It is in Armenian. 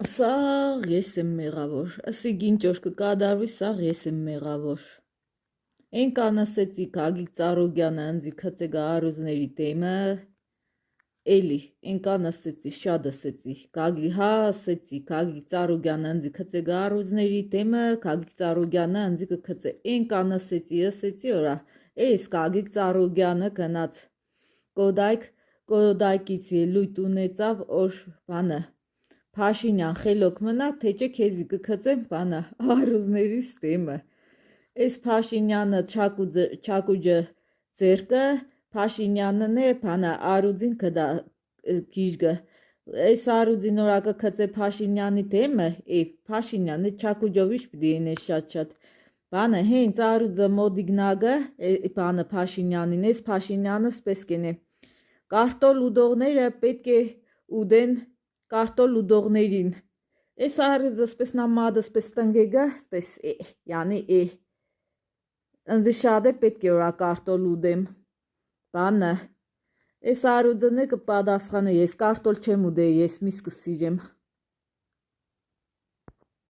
Սաղ ես եմ մեղավոր, ասի գինճոր կկադարվի, սաղ ես եմ մեղավոր։ Են կան ասեցի Գագիկ Ծառուգյանը ընձի քծեգա արուզների տեմը, էլի, են կան ասեցի, շատ ասեցի, ասեցի, Գագիկ Ծառուգյանը ընձի քծեգա արուզների տեմը, Գագիկ Ծառուգյանը ընձի կքծե, են կան ասեցի, որա, էս Գագիկ Ծառուգյանը գնաց, կոդայքից ելույթ ունեցավ, որ բանը, Փաշինյան խելոք մնա, թե չէ քեզի կքծեմ բանը արուզների ստեմը։ Այս Փաշինյանը չակուջը ձերկը, Փաշինյանն է բանը արուձին կդա գիժգը։ Այս արուձին օրա կքծե Փաշինյանի տեմը, Փաշինյանը չակուջովիշ պդի են շատ։ Բանը հենց արուձը մոդիգնագը, բանը Փաշինյանին, այս Փաշինյանը սպես կենե։ Կարտոլ ուդողները պետք է ուդեն կարտոլ ուդողներին։ Այս արուձը սպես նամադը սպես տնգեգա, սպես յանի ընձի շատ է պետք է օրա կարտոլ ուդեմ։ Բանը, այս արուձը կպադասխանը, ես կարտոլ չեմ ուդե, ես միս կսիրեմ։